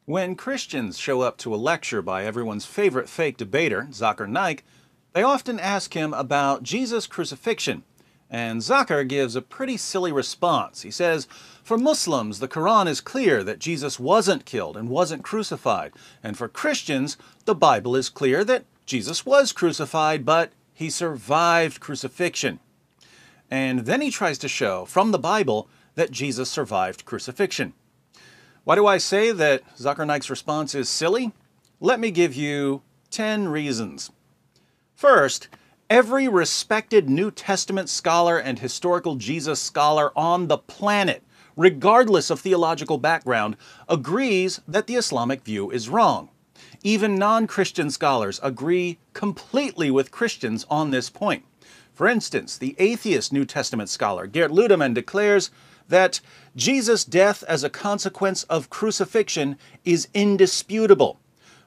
When Christians show up to a lecture by everyone's favorite fake debater, Zakir Naik, they often ask him about Jesus' crucifixion. And Zakir gives a pretty silly response. He says, for Muslims, the Quran is clear that Jesus wasn't killed and wasn't crucified. And for Christians, the Bible is clear that Jesus was crucified, but he survived crucifixion. And then he tries to show from the Bible that Jesus survived crucifixion. Why do I say that Zakir Naik's response is silly? Let me give you 10 reasons. First, every respected New Testament scholar and historical Jesus scholar on the planet, regardless of theological background, agrees that the Islamic view is wrong. Even non-Christian scholars agree completely with Christians on this point. For instance, the atheist New Testament scholar Geert Ludemann declares that Jesus' death as a consequence of crucifixion is indisputable.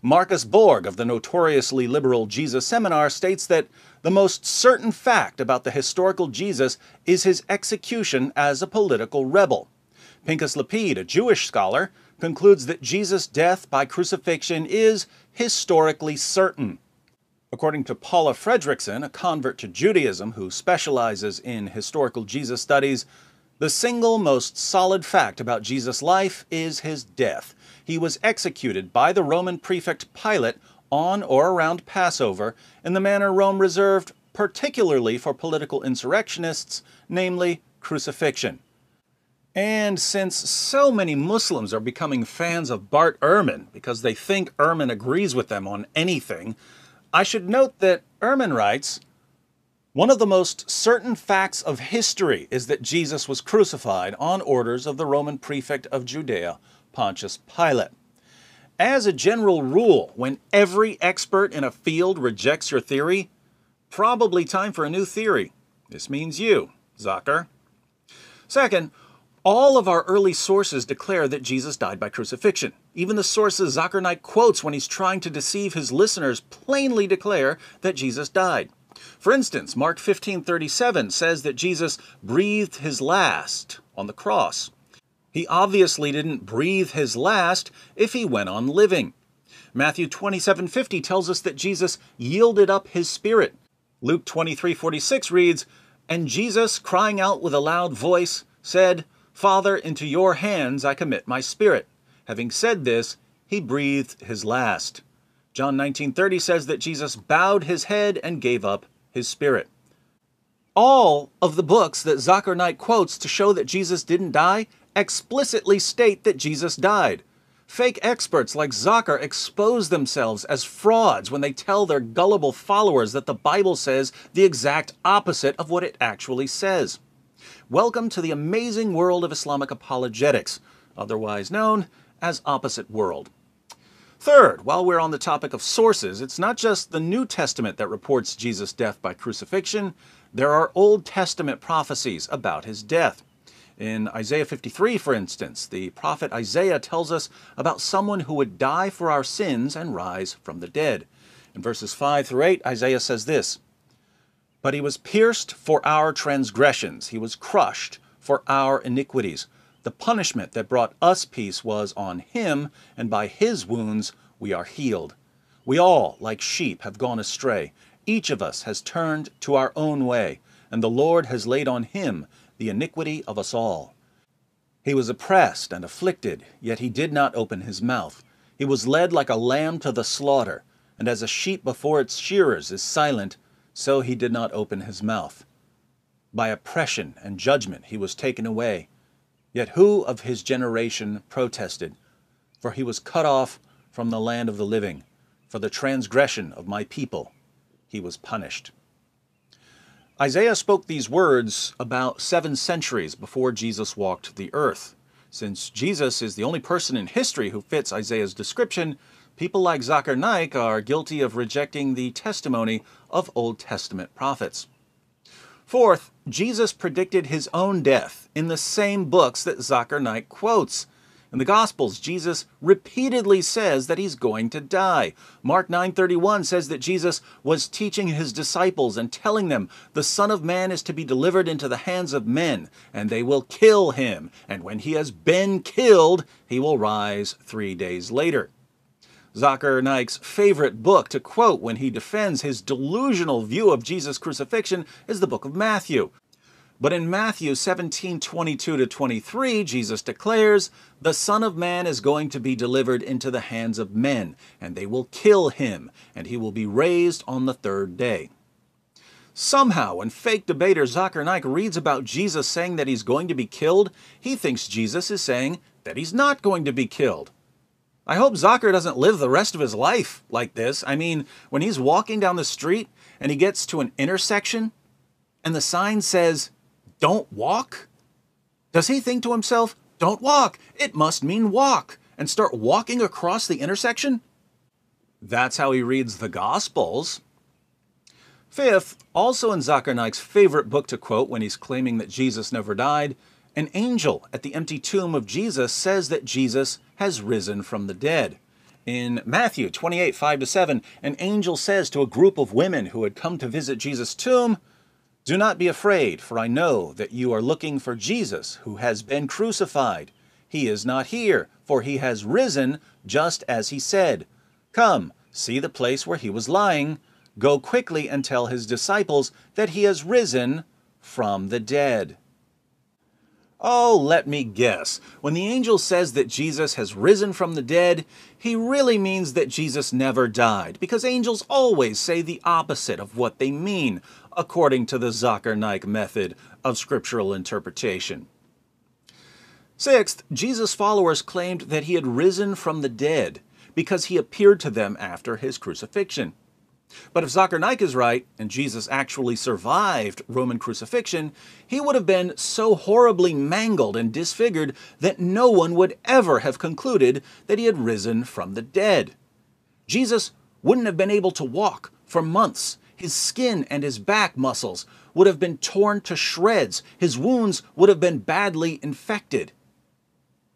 Marcus Borg of the notoriously liberal Jesus Seminar states that the most certain fact about the historical Jesus is his execution as a political rebel. Pinchas Lapid, a Jewish scholar, concludes that Jesus' death by crucifixion is historically certain. According to Paula Fredrickson, a convert to Judaism who specializes in historical Jesus studies, the single most solid fact about Jesus' life is his death. He was executed by the Roman prefect Pilate on or around Passover in the manner Rome reserved particularly for political insurrectionists, namely crucifixion. And since so many Muslims are becoming fans of Bart Ehrman because they think Ehrman agrees with them on anything, I should note that Ehrman writes, one of the most certain facts of history is that Jesus was crucified on orders of the Roman prefect of Judea, Pontius Pilate. As a general rule, when every expert in a field rejects your theory, probably time for a new theory. This means you, Zakir. Second, all of our early sources declare that Jesus died by crucifixion. Even the sources Zakir Naik quotes when he's trying to deceive his listeners plainly declare that Jesus died. For instance, Mark 15:37 says that Jesus breathed his last on the cross. He obviously didn't breathe his last if he went on living. Matthew 27:50 tells us that Jesus yielded up his spirit. Luke 23:46 reads, and Jesus, crying out with a loud voice, said, Father, into your hands I commit my spirit. Having said this, he breathed his last. John 19:30 says that Jesus bowed his head and gave up his spirit. All of the books that Zakir Naik quotes to show that Jesus didn't die explicitly state that Jesus died. Fake experts like Zakir expose themselves as frauds when they tell their gullible followers that the Bible says the exact opposite of what it actually says. Welcome to the amazing world of Islamic apologetics, otherwise known as Opposite World. Third, while we're on the topic of sources, it's not just the New Testament that reports Jesus' death by crucifixion. There are Old Testament prophecies about his death. In Isaiah 53, for instance, the prophet Isaiah tells us about someone who would die for our sins and rise from the dead. In verses 5 through 8, Isaiah says this, but he was pierced for our transgressions, he was crushed for our iniquities. The punishment that brought us peace was on him, and by his wounds we are healed. We all, like sheep, have gone astray. Each of us has turned to our own way, and the Lord has laid on him the iniquity of us all. He was oppressed and afflicted, yet he did not open his mouth. He was led like a lamb to the slaughter, and as a sheep before its shearers is silent, so he did not open his mouth. By oppression and judgment he was taken away. Yet who of his generation protested? For he was cut off from the land of the living. For the transgression of my people he was punished. Isaiah spoke these words about 7 centuries before Jesus walked the earth. Since Jesus is the only person in history who fits Isaiah's description, people like Zakir Naik are guilty of rejecting the testimony of Old Testament prophets. Fourth, Jesus predicted his own death in the same books that Zakir Naik quotes. In the Gospels, Jesus repeatedly says that he's going to die. Mark 9:31 says that Jesus was teaching his disciples and telling them, "The Son of Man is to be delivered into the hands of men, and they will kill him. And when he has been killed, he will rise 3 days later." Zakir Naik's favorite book to quote when he defends his delusional view of Jesus' crucifixion is the book of Matthew. But in Matthew 17:22-23, Jesus declares, "The Son of Man is going to be delivered into the hands of men, and they will kill him, and he will be raised on the third day." Somehow, when fake debater Zakir Naik reads about Jesus saying that he's going to be killed, he thinks Jesus is saying that he's not going to be killed. I hope Zakir doesn't live the rest of his life like this. I mean, when he's walking down the street and he gets to an intersection and the sign says, "Don't walk," does he think to himself, "Don't walk, it must mean walk," and start walking across the intersection? That's how he reads the Gospels. Fifth, also in Zakir Naik's favorite book to quote when he's claiming that Jesus never died, an angel at the empty tomb of Jesus says that Jesus has risen from the dead. In Matthew 28:5-7, an angel says to a group of women who had come to visit Jesus' tomb, "Do not be afraid, for I know that you are looking for Jesus, who has been crucified. He is not here, for he has risen, just as he said. Come, see the place where he was lying. Go quickly and tell his disciples that he has risen from the dead." Oh, let me guess. When the angel says that Jesus has risen from the dead, he really means that Jesus never died, because angels always say the opposite of what they mean, according to the Zakir Naik method of scriptural interpretation. Sixth, Jesus' followers claimed that he had risen from the dead because he appeared to them after his crucifixion. But if Zakir Naik is right, and Jesus actually survived Roman crucifixion, he would have been so horribly mangled and disfigured that no one would ever have concluded that he had risen from the dead. Jesus wouldn't have been able to walk for months. His skin and his back muscles would have been torn to shreds. His wounds would have been badly infected.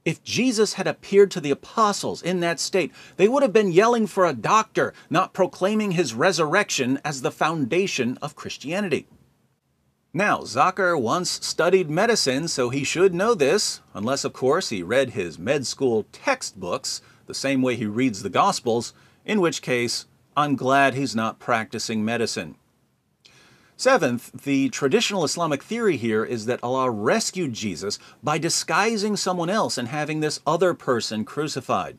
If Jesus had appeared to the apostles in that state, they would have been yelling for a doctor, not proclaiming his resurrection as the foundation of Christianity. Now, Zakir once studied medicine, so he should know this, unless, of course, he read his med school textbooks the same way he reads the Gospels, in which case, I'm glad he's not practicing medicine. Seventh, the traditional Islamic theory here is that Allah rescued Jesus by disguising someone else and having this other person crucified.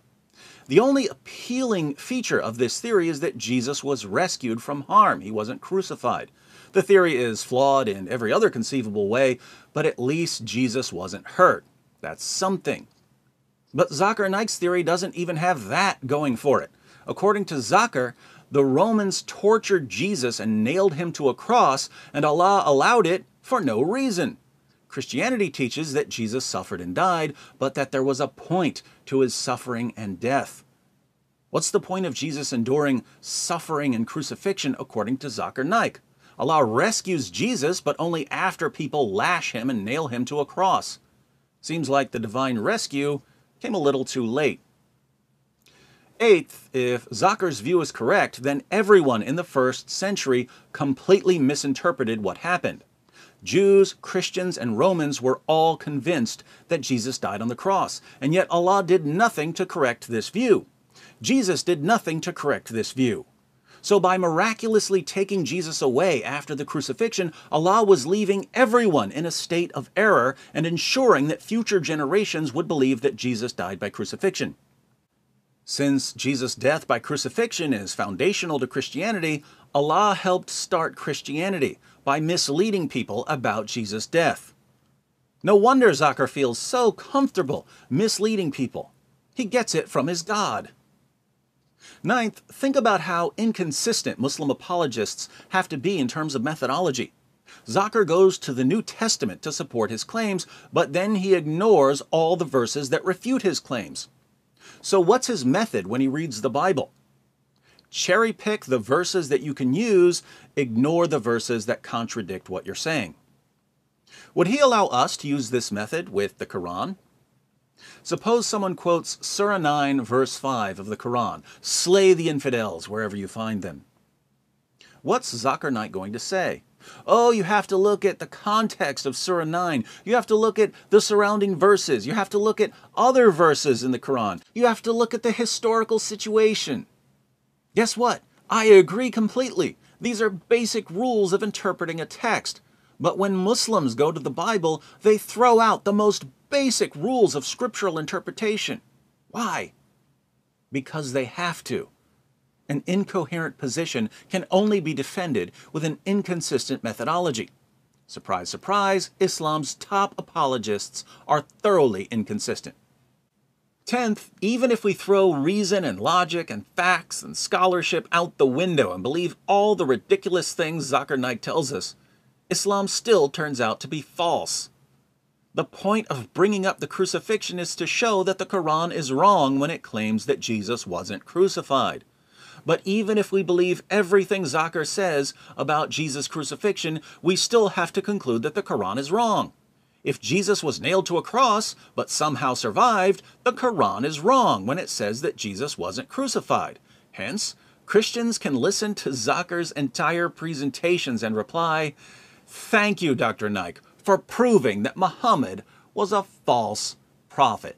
The only appealing feature of this theory is that Jesus was rescued from harm. He wasn't crucified. The theory is flawed in every other conceivable way, but at least Jesus wasn't hurt. That's something. But Zakir Naik's theory doesn't even have that going for it. According to Zakir, the Romans tortured Jesus and nailed him to a cross, and Allah allowed it for no reason. Christianity teaches that Jesus suffered and died, but that there was a point to his suffering and death. What's the point of Jesus enduring suffering and crucifixion according to Zakir Naik? Allah rescues Jesus, but only after people lash him and nail him to a cross. Seems like the divine rescue came a little too late. Eighth, if Zakir's view is correct, then everyone in the first century completely misinterpreted what happened. Jews, Christians, and Romans were all convinced that Jesus died on the cross, and yet Allah did nothing to correct this view. Jesus did nothing to correct this view. So by miraculously taking Jesus away after the crucifixion, Allah was leaving everyone in a state of error and ensuring that future generations would believe that Jesus died by crucifixion. Since Jesus' death by crucifixion is foundational to Christianity, Allah helped start Christianity by misleading people about Jesus' death. No wonder Zakir feels so comfortable misleading people. He gets it from his God. Ninth, think about how inconsistent Muslim apologists have to be in terms of methodology. Zakir goes to the New Testament to support his claims, but then he ignores all the verses that refute his claims. So what's his method when he reads the Bible? Cherry pick the verses that you can use, ignore the verses that contradict what you're saying. Would he allow us to use this method with the Quran? Suppose someone quotes Surah 9, verse 5 of the Quran, "Slay the infidels wherever you find them." What's Zakir Naik going to say? Oh, you have to look at the context of Surah 9. You have to look at the surrounding verses. You have to look at other verses in the Quran. You have to look at the historical situation. Guess what? I agree completely. These are basic rules of interpreting a text. But when Muslims go to the Bible, they throw out the most basic rules of scriptural interpretation. Why? Because they have to. An incoherent position can only be defended with an inconsistent methodology. Surprise, surprise, Islam's top apologists are thoroughly inconsistent. 10th, even if we throw reason and logic and facts and scholarship out the window and believe all the ridiculous things Zakir Naik tells us, Islam still turns out to be false. The point of bringing up the crucifixion is to show that the Quran is wrong when it claims that Jesus wasn't crucified. But even if we believe everything Zakir says about Jesus' crucifixion, we still have to conclude that the Quran is wrong. If Jesus was nailed to a cross, but somehow survived, the Quran is wrong when it says that Jesus wasn't crucified. Hence, Christians can listen to Zakir's entire presentations and reply, "Thank you, Dr. Naik, for proving that Muhammad was a false prophet."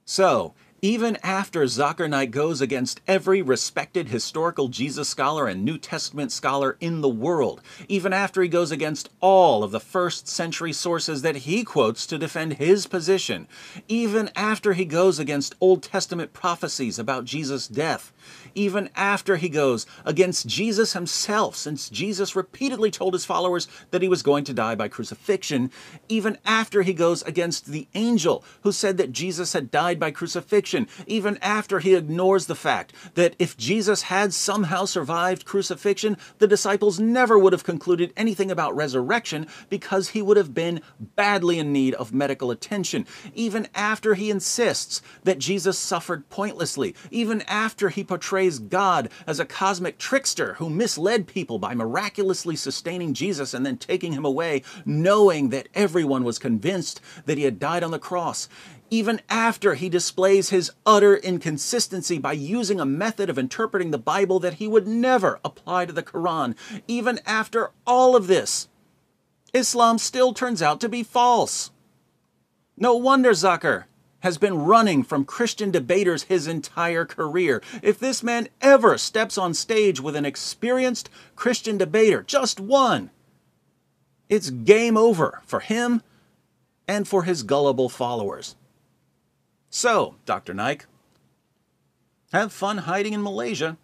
So, even after Zakir Naik goes against every respected historical Jesus scholar and New Testament scholar in the world, even after he goes against all of the first century sources that he quotes to defend his position, even after he goes against Old Testament prophecies about Jesus' death, even after he goes against Jesus himself, since Jesus repeatedly told his followers that he was going to die by crucifixion, even after he goes against the angel who said that Jesus had died by crucifixion, even after he ignores the fact that if Jesus had somehow survived crucifixion, the disciples never would have concluded anything about resurrection because he would have been badly in need of medical attention, even after he insists that Jesus suffered pointlessly, even after he portrays God as a cosmic trickster who misled people by miraculously sustaining Jesus and then taking him away, knowing that everyone was convinced that he had died on the cross, even after he displays his utter inconsistency by using a method of interpreting the Bible that he would never apply to the Quran, even after all of this, Islam still turns out to be false. No wonder Zakir has been running from Christian debaters his entire career. If this man ever steps on stage with an experienced Christian debater, just one, it's game over for him and for his gullible followers. So, Dr. Naik, have fun hiding in Malaysia.